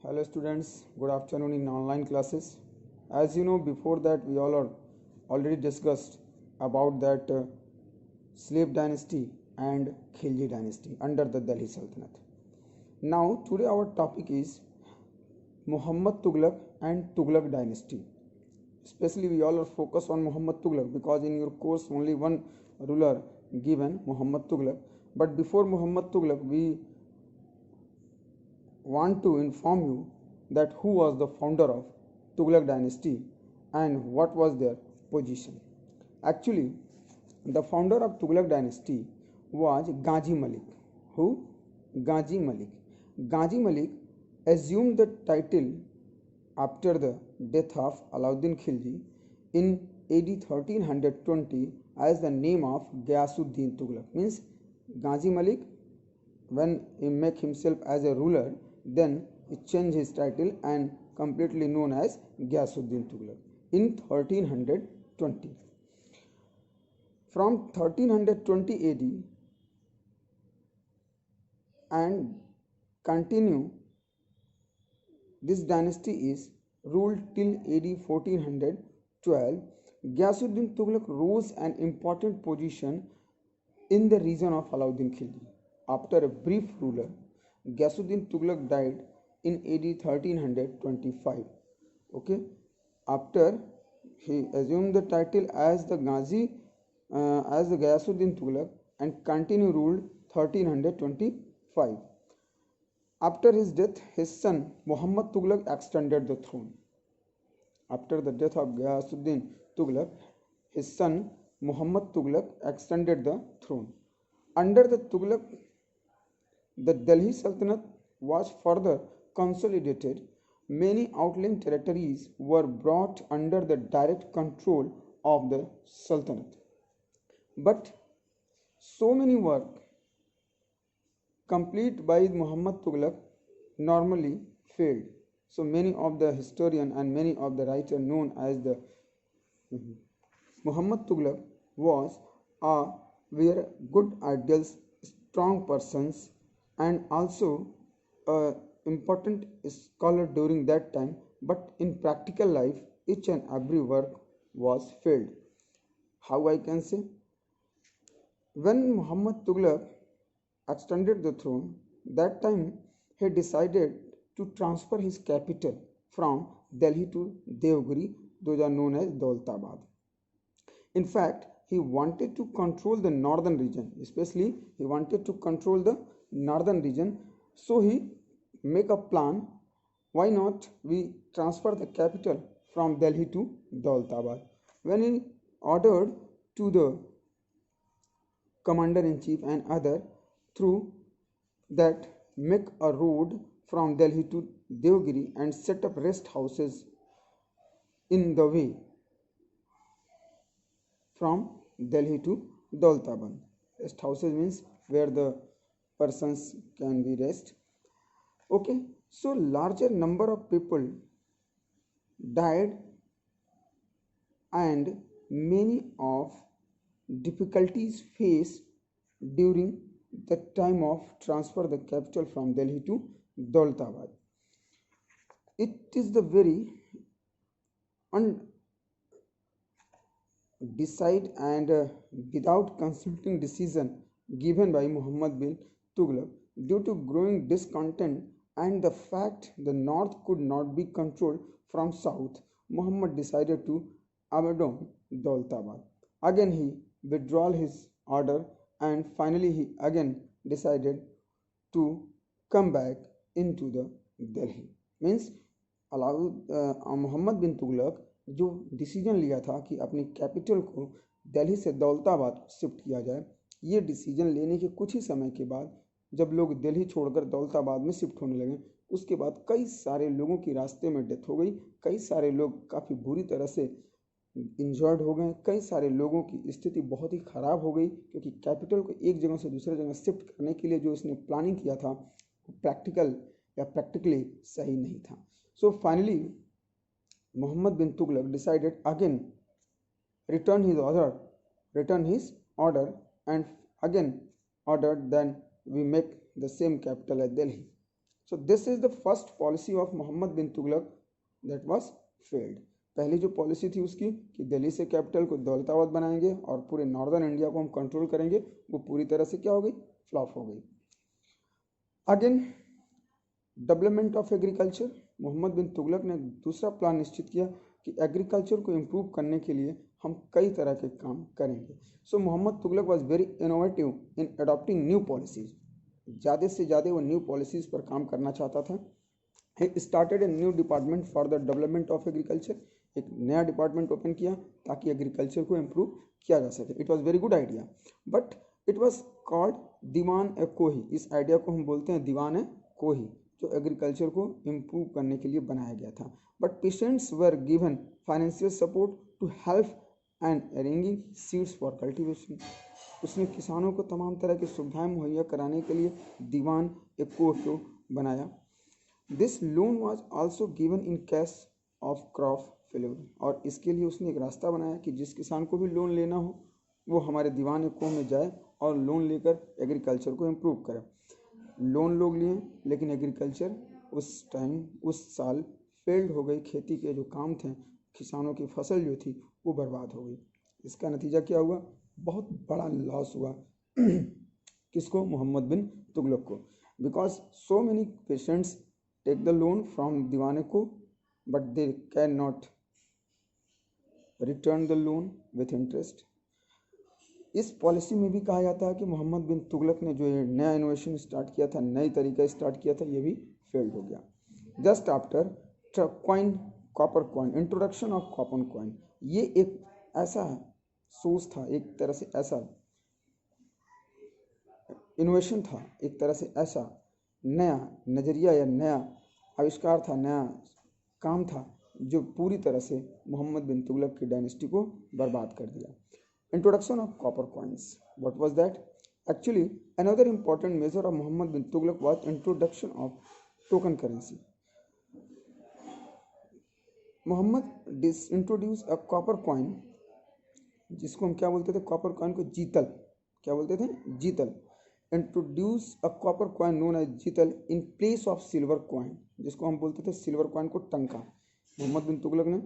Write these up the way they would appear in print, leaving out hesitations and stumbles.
Hello students, good afternoon in online classes. As you know, before that we all are already discussed about that slave dynasty and Khilji dynasty under the Delhi Sultanate. Now today our topic is Muhammad Tughlaq and Tughlaq dynasty. Especially we all are focused on Muhammad Tughlaq because in your course only one ruler given Muhammad Tughlaq. But before Muhammad Tughlaq we want to inform you that who was the founder of Tughlaq dynasty and what was their position. Actually, the founder of Tughlaq dynasty was Ghazi Malik. Who? Ghazi Malik. Ghazi Malik assumed the title after the death of Alauddin Khilji in AD 1320 as the name of Ghiyasuddin Tughlaq. Means Ghazi Malik, when he make himself as a ruler, then he changed his title and completely known as Ghiyasuddin Tughlaq in 1320. From 1320 AD and continue, this dynasty is ruled till AD 1412. Ghiyasuddin Tughlaq rose an important position in the region of Alauddin Khilji. After a brief ruler, Ghiyasuddin Tughlaq died in AD 1325. Okay, after he assumed the title as the Ghiyasuddin Tughlaq and continued ruled 1325. After his death, his son Muhammad Tughlaq extended the throne. After the death of Ghiyasuddin Tughlaq, his son Muhammad Tughlaq extended the throne. Under the Tughlaq, the Delhi Sultanate was further consolidated. Many outlying territories were brought under the direct control of the Sultanate. But so many work complete by Muhammad Tughlaq normally failed. So many of the historian and many of the writer known as the Muhammad Tughlaq was were good ideals, strong persons, and also a important scholar during that time. But in practical life, each and every work was failed. How I can say? When Muhammad Tughlaq extended the throne, that time he decided to transfer his capital from Delhi to Devgiri, those are known as Daulatabad. In fact, he wanted to control the northern region, especially he wanted to control the northern region. So he make a plan, why not we transfer the capital from Delhi to Daulatabad. When he ordered to the commander-in-chief and other through that make a road from Delhi to Devgiri and set up rest houses in the way from Delhi to Daulatabad. Rest houses means where the persons can be rest. Okay, so larger number of people died and many of difficulties faced during the time of transfer the capital from Delhi to Daulatabad. It is the very decide and without consulting decision given by Muhammad bin Tughlaq due to growing discontent and the fact the north could not be controlled from south. Muhammad decided to abandon Daulatabad. Again he withdrew his order and finally he again decided to come back into the Delhi. Means Mohammad bin Tughlaq जो decision लिया था कि अपनी capital को दिल्ली से Daulatabad shift किया जाए, ये डिसीजन लेने के कुछ ही समय के बाद जब लोग दिल्ली छोड़कर दौलताबाद में शिफ्ट होने लगे, उसके बाद कई सारे लोगों की रास्ते में डेथ हो गई, कई सारे लोग काफ़ी बुरी तरह से इंजर्ड हो गए, कई सारे लोगों की स्थिति बहुत ही ख़राब हो गई क्योंकि कैपिटल को एक जगह से दूसरे जगह शिफ्ट करने के लिए जो इसने प्लानिंग किया था वो प्रैक्टिकल या प्रैक्टिकली सही नहीं था. So finally, Muhammad bin Tughlaq decided again return his order and again ordered then we make the same capital at Delhi. So this is the first policy of Mohammad bin Tughlaq that was failed. पहली जो policy थी उसकी कि दिल्ली से capital को दौलताबाद बनाएंगे और पूरे नॉर्दर्न इंडिया को हम कंट्रोल करेंगे, वो पूरी तरह से क्या हो गई, फ्लॉप हो गई। Again development of agriculture, Mohammad bin Tughlaq ने दूसरा प्लान निश्चित किया कि एग्रीकल्चर को इम्प्रूव करने के लिए हम कई तरह के काम करेंगे। So Mohammad Tughlaq was very innovative in adopting new policies, ज़्यादा से ज़्यादा वो न्यू पॉलिसीज़ पर काम करना चाहता था। He started a new department for the development of agriculture, एक नया डिपार्टमेंट ओपन किया ताकि एग्रीकल्चर को इम्प्रूव किया जा सके। It was very good idea but it was called Diwan e Kohi, इस आइडिया को हम बोलते हैं दीवान ए कोही, जो एग्रीकल्चर को इम्प्रूव करने के लिए बनाया गया था। But peasants were given financial support to help and arranging seeds for cultivation, उसने किसानों को तमाम तरह की सुविधाएं मुहैया कराने के लिए दीवान ए कोह को बनाया। This loan was also given in case of crop failure, और इसके लिए उसने एक रास्ता बनाया कि जिस किसान को भी लोन लेना हो वो हमारे दीवान ए कोह में जाए और लोन लेकर एग्रीकल्चर को इम्प्रूव करे। लोन लोग लिए लेकिन एग्रीकल्चर उस टाइम उस साल फेल्ड हो गई, खेती के जो काम थे, किसानों की फसल जो थी वो बर्बाद हो गई। इसका नतीजा क्या हुआ, बहुत बड़ा लॉस हुआ किसको, मोहम्मद बिन तुगलक को, because so many peasants take the loan from दीवाने को but they can not return the loan with interest. इस पॉलिसी में भी कहा जाता है कि मोहम्मद बिन तुगलक ने जो ये नया इनोवेशन स्टार्ट किया था, नई तरीका स्टार्ट किया था, ये भी फेल्ड हो गया। Just after coin, copper coin, introduction of copper coin, ये एक ऐसा सोच था, एक तरह से ऐसा इनोवेशन था, एक तरह से ऐसा नया नज़रिया या नया आविष्कार था, नया काम था जो पूरी तरह से मोहम्मद बिन तुगलक की डायनेस्टी को बर्बाद कर दिया। Introduction of copper coins. What was that? Actually, another important measure of Muhammad bin Tughlaq was introduction of token currency. Muhammad introduced a copper coin, जिसको हम क्या बोलते थे, कॉपर कॉइन को जीतल, क्या बोलते थे, jital. Introduce a copper coin known as jital in place of silver coin, जिसको हम बोलते थे सिल्वर कॉइन को टंका। मोहम्मद बिन तुगलक ने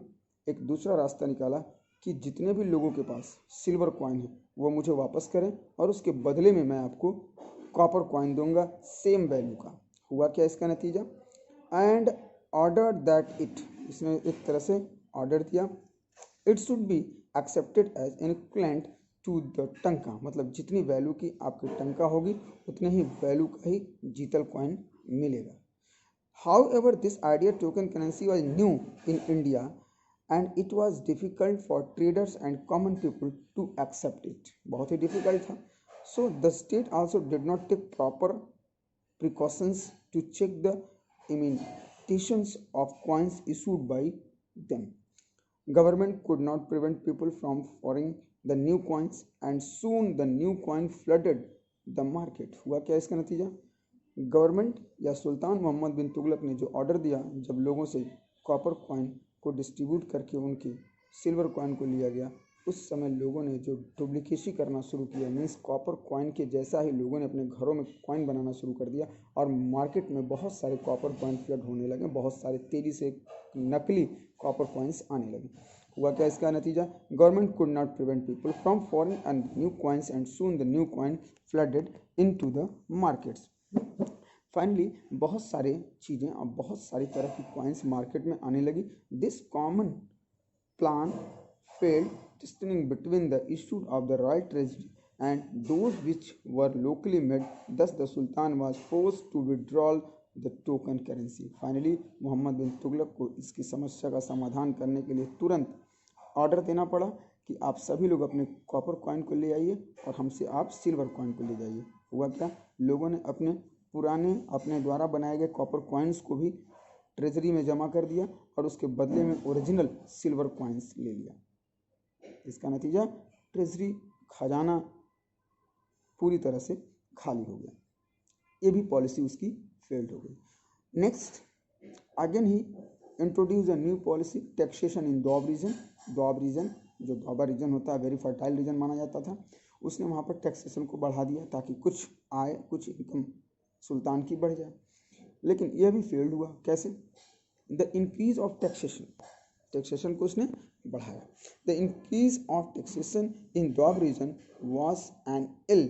एक दूसरा रास्ता निकाला कि जितने भी लोगों के पास सिल्वर कॉइन है वो मुझे वापस करें और उसके बदले में मैं आपको कॉपर कॉइन दूंगा सेम वैल्यू का। हुआ क्या इसका नतीजा, एंड ऑर्डर दैट इट, इसने एक तरह से ऑर्डर दिया, it should be accepted as equivalent to the tanka, मतलब जितनी वैल्यू की आपकी टंका होगी उतने ही वैल्यू का ही जीतल कॉइन मिलेगा। However this idea token currency was new in India and it was difficult for traders and common people to accept it, बहुत ही difficult था। So the state also did not take proper precautions to check the imitations of coins issued by them. Government could not prevent people from foreigning the new coins and soon the new coin flooded the market. हुआ क्या इसका नतीजा, government या सुल्तान मोहम्मद बिन तुगलक ने जो order दिया, जब लोगों से कॉपर कॉइन को डिस्ट्रीब्यूट करके उनकी सिल्वर कॉइन को लिया गया, उस समय लोगों ने जो डुप्लीकेसी करना शुरू किया, मीन्स कॉपर कॉइन के जैसा ही लोगों ने अपने घरों में कॉइन बनाना शुरू कर दिया और मार्केट में बहुत सारे कॉपर कॉइन फ्लड होने लगे, बहुत सारे तेज़ी से नकली कॉपर कॉइन्स आने लगे। हुआ क्या इसका नतीजा, government could not prevent people from foreign and new coins and soon the new coin flooded into the markets. Finally बहुत सारे चीज़ें और बहुत सारी तरह की कॉइन्स मार्केट में आने लगी। This common plan failed, distinguishing between the issues of the royal treasury and those which were locally made, thus the sultan was forced to withdrawal the token currency. Finally Mohammad bin Tughlaq को इसकी समस्या का समाधान करने के लिए तुरंत ऑर्डर देना पड़ा कि आप सभी लोग अपने कॉपर कॉइन को ले आइए और हमसे आप सिल्वर कॉइन को ले जाइए। हुआ क्या, लोगों ने अपने द्वारा बनाए गए कॉपर कॉइन्स को भी ट्रेजरी में जमा कर दिया और उसके बदले में ओरिजिनल सिल्वर कॉइन्स ले लिया। इसका नतीजा, ट्रेजरी खजाना पूरी तरह से खाली हो गया। ये भी पॉलिसी उसकी फेल्ड हो गई। Next, again he introduce a new policy, taxation in Doab region. Doab region, जो दोआबा रीजन होता है, वेरी फर्टाइल रीजन माना जाता था, उसने वहाँ पर टैक्सेशन को बढ़ा दिया ताकि कुछ आय, कुछ इनकम सुल्तान की बढ़ जाए। लेकिन यह भी फेल्ड हुआ। कैसे? The increase of taxation, taxation को उसने बढ़ाया। The increase of taxation in Doab region was an ill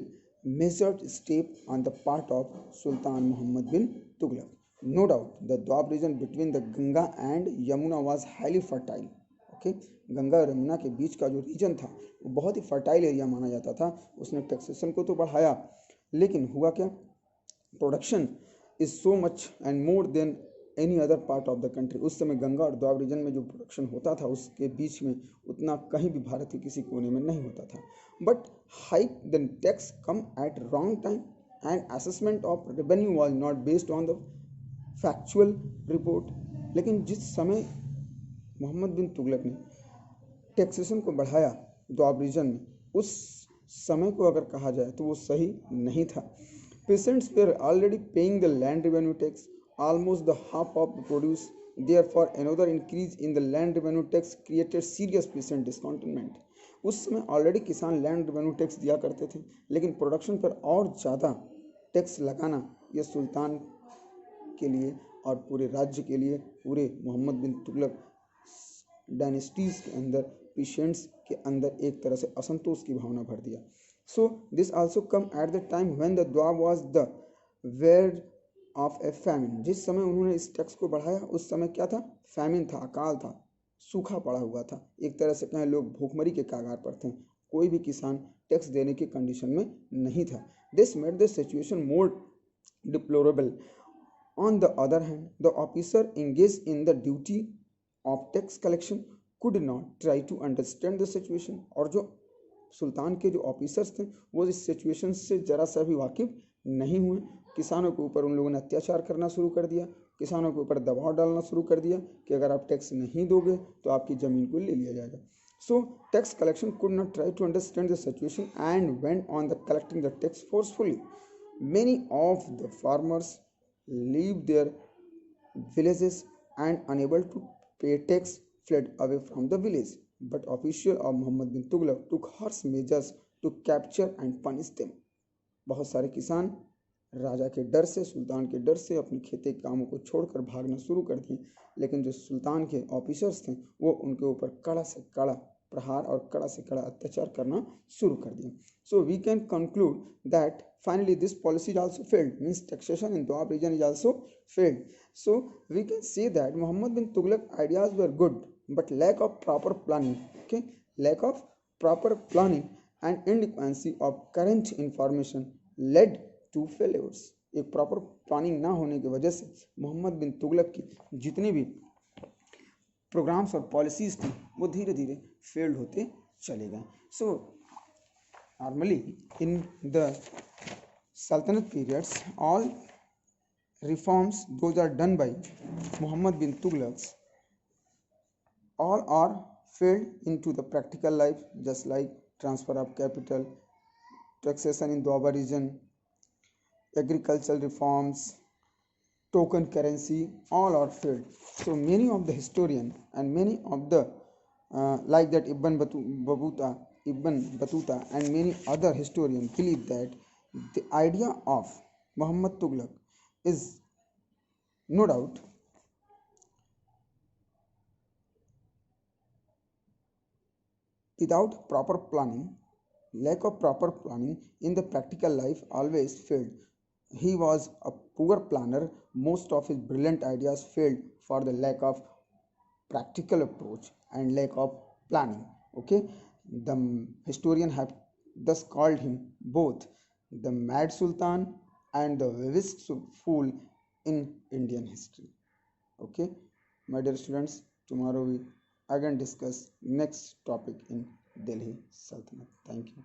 measured step on the part of Sultan Muhammad bin Tughlaq. No doubt, the Doab region between the Ganga and Yamuna was highly fertile. Okay, Ganga और यमुना के बीच का जो reason था वो बहुत ही fertile area माना जाता था। उसने टैक्सेशन को तो बढ़ाया, लेकिन हुआ क्या? Production is so much and more than any other part of the country. उस समय गंगा और द्वाब रीजन में जो प्रोडक्शन होता था उसके बीच में उतना कहीं भी भारत के किसी कोने में नहीं होता था। But hike the tax come at wrong time and assessment of revenue was not based on the factual report. लेकिन जिस समय मोहम्मद बिन तुगलक ने टैक्सेशन को बढ़ाया द्वाब रीजन में, उस समय को अगर कहा जाए तो वो सही नहीं था। Peasants were already paying the land revenue tax almost the half of the produce. Therefore, another increase in the land revenue tax created serious patient discontentment. उस समय ऑलरेडी किसान लैंड रेवेन्यू टैक्स दिया करते थे, लेकिन प्रोडक्शन पर और ज़्यादा टैक्स लगाना यह सुल्तान के लिए और पूरे राज्य के लिए, पूरे मोहम्मद बिन तुगलक डायनेस्टीज के अंदर, पेशेंट्स के अंदर एक तरह से असंतोष की भावना भर दिया। So this also come at the time when the Doab was the where of a famine. जिस समय उन्होंने इस टैक्स को बढ़ाया उस समय क्या था? फैमिन था, अकाल था, सूखा पड़ा हुआ था। एक तरह से कहें लोग भूखमरी के कगार पर थे, कोई भी किसान टैक्स देने की कंडीशन में नहीं था। This made the situation more deplorable. On the other hand the officer engage in the duty of tax collection could not try to understand the situation. और जो सुल्तान के जो ऑफिसर्स थे वो इस सिचुएशन से ज़रा सा भी वाकिफ नहीं हुए। किसानों के ऊपर उन लोगों ने अत्याचार करना शुरू कर दिया, किसानों के ऊपर दबाव डालना शुरू कर दिया कि अगर आप टैक्स नहीं दोगे तो आपकी ज़मीन को ले लिया जाएगा। So tax collection could not try to understand the situation and went on the collecting the tax forcefully. Many of the farmers leave their villages and unable to pay tax fled away from the village. But official of Muhammad bin Tughlaq took harsh measures to capture and punish them. बहुत सारे किसान राजा के डर से, सुल्तान के डर से अपने खेती के कामों को छोड़कर भागना शुरू कर दिए, लेकिन जो सुल्तान के ऑफिसर्स थे वो उनके ऊपर कड़ा से कड़ा प्रहार और कड़ा से कड़ा अत्याचार करना शुरू कर दिया। So we can conclude that finally this policy is also failed, means taxation in Doab region is also failed. So we can say that Muhammad bin Tughlaq ideas were good, but lack of proper planning, okay, lack of proper planning and inadequacy of current information led to failures. एक proper planning ना होने की वजह से मोहम्मद बिन तुगलक की जितने भी programmes और पॉलिसीज थी वो धीरे धीरे फेल्ड होते चले गए। So normally in the Sultanate periods, all reforms those are done by Muhammad bin Tughlaq, all are failed into the practical life, just like transfer of capital, taxation in Doaba region, agricultural reforms, token currency, all are failed. So many of the historian and many of the like that Ibn Battuta and many other historians believe that the idea of Muhammad Tughlaq is no doubt without proper planning, lack of proper planning in the practical life always failed. He was a poor planner. Most of his brilliant ideas failed for the lack of practical approach and lack of planning. Okay, the historian have thus called him both the mad sultan and the whisked fool in Indian history. Okay, my dear students, tomorrow we again discuss next topic in Delhi Sultanate. Thank you.